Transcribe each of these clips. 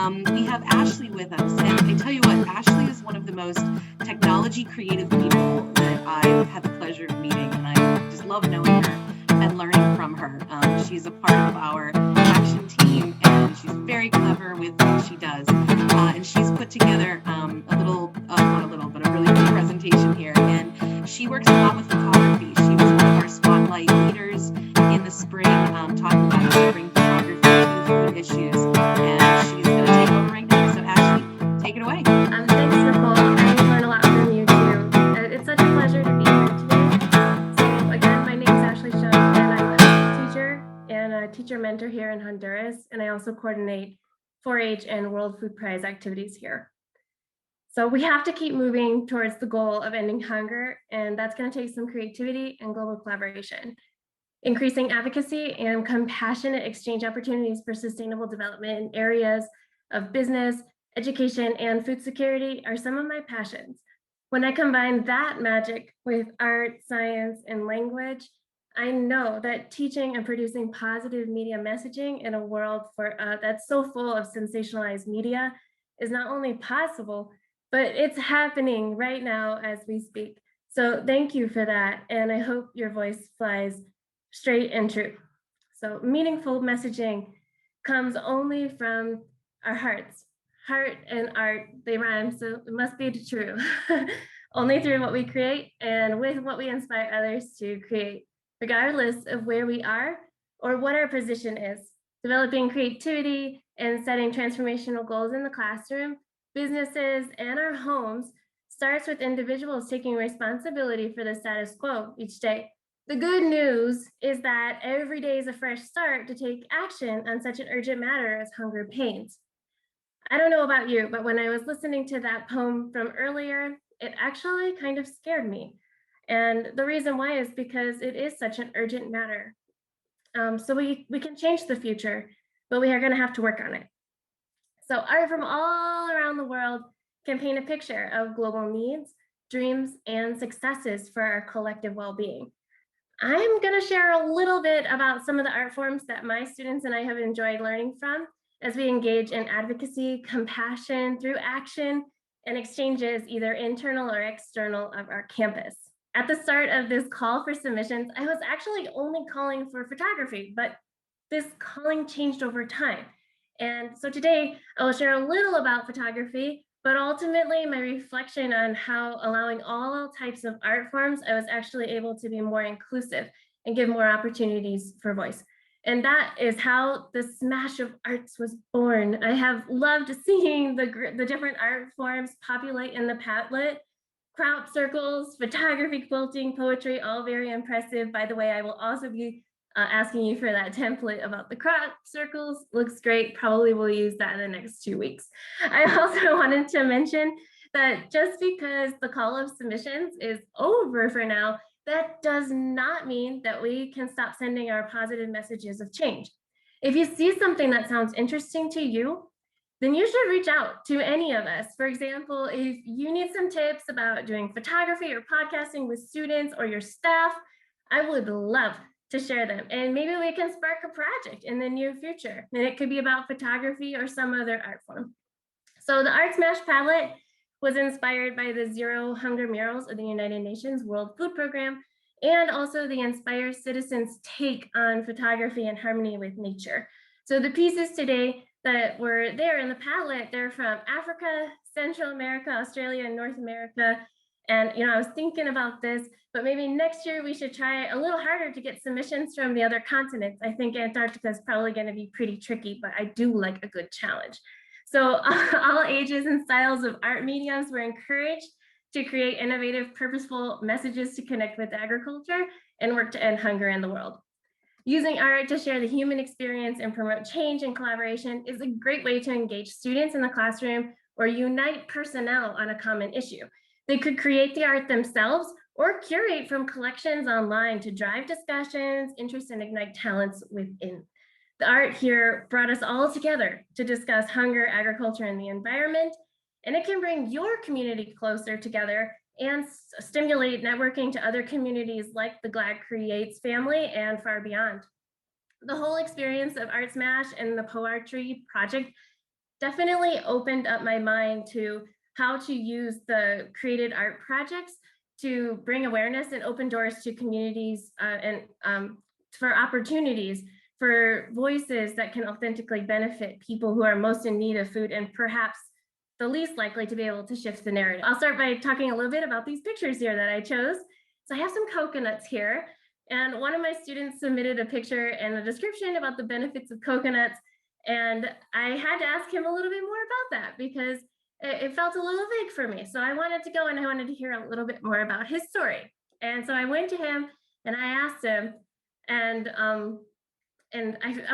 We have Ashley with us, and I tell you what, Ashley is one of the most technology creative people that I've had the pleasure of meeting, and I just love knowing her and learning from her. She's a part of our action team, and she's very clever with what she does. And she's put together not a little, but a really good presentation here. And she works a lot with photography. She was one of our spotlight leaders in the spring, talking about how to bring photography to food issues. And she's going to take over right now. So Ashley, take it away. Thanks, Nicole. I learned a lot from you too. It's such a pleasure to be here today. So again, my name is Ashley Shunk, and I'm a teacher and a teacher mentor here in Honduras. And I also coordinate 4-H and World Food Prize activities here. So we have to keep moving towards the goal of ending hunger, and that's going to take some creativity and global collaboration. Increasing advocacy and compassionate exchange opportunities for sustainable development in areas of business, education, and food security are some of my passions. When I combine that magic with art, science, and language, I know that teaching and producing positive media messaging in a world that's so full of sensationalized media is not only possible, but it's happening right now as we speak. So thank you for that, and I hope your voice flies straight and true. So meaningful messaging comes only from our hearts. Heart and art, they rhyme, so it must be true. Only through what we create and with what we inspire others to create, regardless of where we are or what our position is. Developing creativity and setting transformational goals in the classroom, businesses, and our homes starts with individuals taking responsibility for the status quo each day. The good news is that every day is a fresh start to take action on such an urgent matter as hunger pains. I don't know about you, but when I was listening to that poem from earlier, it actually kind of scared me. And the reason why is because it is such an urgent matter. So we can change the future, but we are going to have to work on it. So art from all around the world can paint a picture of global needs, dreams, and successes for our collective well-being. I'm going to share a little bit about some of the art forms that my students and I have enjoyed learning from as we engage in advocacy, compassion through action, and exchanges either internal or external of our campus. At the start of this call for submissions, I was actually only calling for photography, but this calling changed over time. And so today I will share a little about photography, but ultimately my reflection on how allowing all types of art forms, I was actually able to be more inclusive and give more opportunities for voice. And that is how the Smash of Arts was born. I have loved seeing the different art forms populate in the Padlet. Crop circles, photography, quilting, poetry, all very impressive. By the way, I will also be asking you for that template about the crop circles. Looks great. Probably will use that in the next 2 weeks. I also wanted to mention that just because the call of submissions is over for now, that does not mean that we can stop sending our positive messages of change. If you see something that sounds interesting to you, then you should reach out to any of us. For example, if you need some tips about doing photography or podcasting with students or your staff, I would love to share them. And maybe we can spark a project in the near future. And it could be about photography or some other art form. So the Art Smash Padlet was inspired by the Zero Hunger Murals of the United Nations World Food Program, and also the Inspire Citizens' take on photography and harmony with nature. So the pieces today that were there in the Padlet, they're from Africa, Central America, Australia, and North America. And I was thinking about this, but maybe next year we should try a little harder to get submissions from the other continents. I think Antarctica is probably going to be pretty tricky, but I do like a good challenge. So all ages and styles of art mediums were encouraged to create innovative, purposeful messages to connect with agriculture and work to end hunger in the world. Using art to share the human experience and promote change and collaboration is a great way to engage students in the classroom or unite personnel on a common issue. They could create the art themselves or curate from collections online to drive discussions, interest, and ignite talents within. The art here brought us all together to discuss hunger, agriculture, and the environment, and it can bring your community closer together and stimulate networking to other communities like the GLAGCreates family and far beyond. The whole experience of Art Smash and the Poetry Project definitely opened up my mind to how to use the created art projects to bring awareness and open doors to communities and for opportunities for voices that can authentically benefit people who are most in need of food and perhaps the least likely to be able to shift the narrative. I'll start by talking a little bit about these pictures here that I chose. So I have some coconuts here, and one of my students submitted a picture and a description about the benefits of coconuts, and I had to ask him a little bit more about that because it felt a little vague for me. So I wanted to go and I wanted to hear a little bit more about his story. And so I went to him and I asked him, and I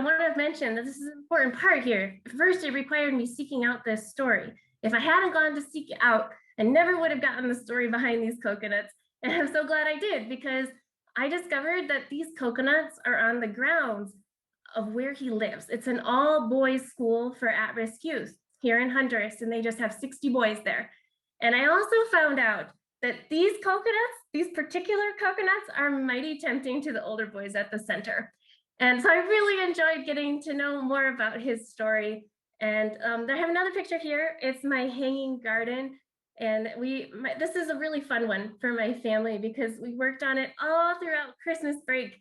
want to mention that this is an important part here. First, it required me seeking out this story. If I hadn't gone to seek it out, I never would have gotten the story behind these coconuts. And I'm so glad I did, because I discovered that these coconuts are on the grounds of where he lives. It's an all-boys school for at-risk youth here in Honduras, and they just have 60 boys there. And I also found out that these coconuts, these particular coconuts, are mighty tempting to the older boys at the center. And so I really enjoyed getting to know more about his story. And I have another picture here. It's my hanging garden. And this is a really fun one for my family because we worked on it all throughout Christmas break.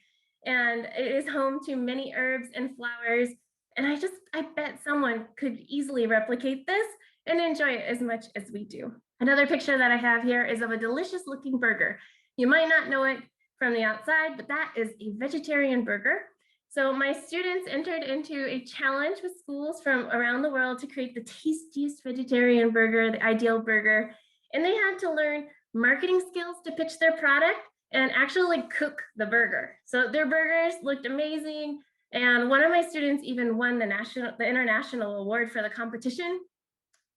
And it is home to many herbs and flowers. And I bet someone could easily replicate this and enjoy it as much as we do. Another picture that I have here is of a delicious looking burger. You might not know it from the outside, but that is a vegetarian burger. So my students entered into a challenge with schools from around the world to create the tastiest vegetarian burger, the ideal burger. And they had to learn marketing skills to pitch their product and actually cook the burger. So their burgers looked amazing. And one of my students even won the international award for the competition.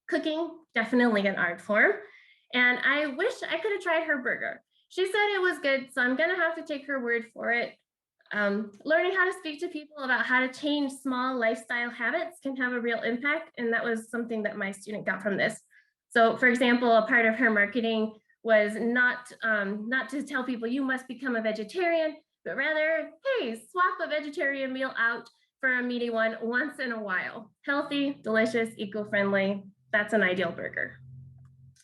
Cooking, definitely an art form. And I wish I could have tried her burger. She said it was good, so I'm gonna have to take her word for it. Learning how to speak to people about how to change small lifestyle habits can have a real impact, and that was something that my student got from this. So for example, a part of her marketing was not to tell people you must become a vegetarian, but rather, hey, swap a vegetarian meal out for a meaty one once in a while. Healthy, delicious, eco-friendly, that's an ideal burger.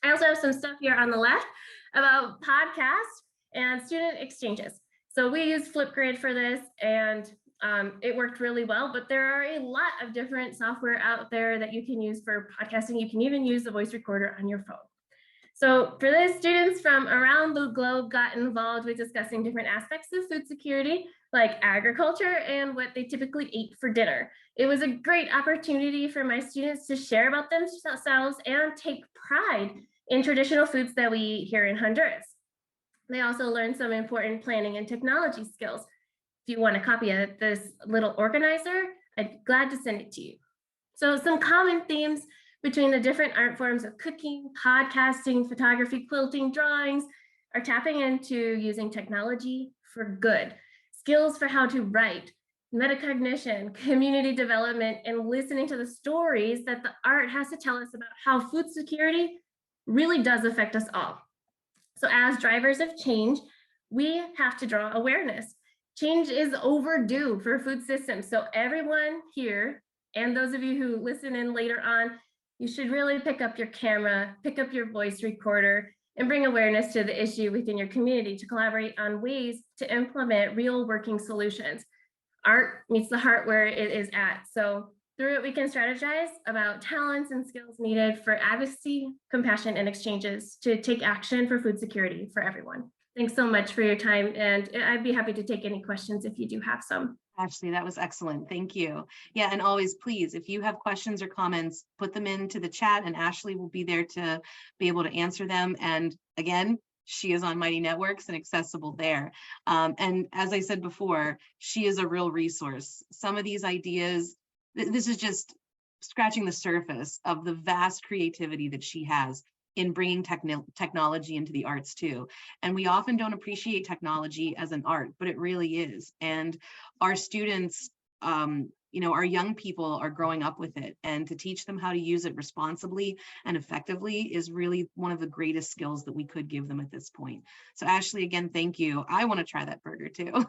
I also have some stuff here on the left about podcasts and student exchanges. So we use Flipgrid for this, and it worked really well, but there are a lot of different software out there that you can use for podcasting. You can even use the voice recorder on your phone. So for this, students from around the globe got involved with discussing different aspects of food security, like agriculture and what they typically ate for dinner. It was a great opportunity for my students to share about themselves and take pride in traditional foods that we eat here in Honduras. They also learned some important planning and technology skills. If you want a copy of this little organizer, I'd be glad to send it to you. So some common themes between the different art forms of cooking, podcasting, photography, quilting, drawings are tapping into using technology for good, skills for how to write, metacognition, community development, and listening to the stories that the art has to tell us about how food security really does affect us all. So as drivers of change, we have to draw awareness. Change is overdue for food systems. So everyone here, and those of you who listen in later on, you should really pick up your camera, pick up your voice recorder, and bring awareness to the issue within your community to collaborate on ways to implement real working solutions. Art meets the heart where it is at. So through it, we can strategize about talents and skills needed for advocacy, compassion, and exchanges to take action for food security for everyone. Thanks so much for your time, and I'd be happy to take any questions if you do have some. Ashley, that was excellent. Thank you. Yeah, and always, please, if you have questions or comments, put them into the chat, and Ashley will be there to be able to answer them. And again, she is on Mighty Networks and accessible there. And as I said before, she is a real resource. Some of these ideas, this is just scratching the surface of the vast creativity that she has in bringing technology into the arts too. And we often don't appreciate technology as an art, but it really is. And our students, our young people are growing up with it, and to teach them how to use it responsibly and effectively is really one of the greatest skills that we could give them at this point. So Ashley, again, thank you. I want to try that burger too.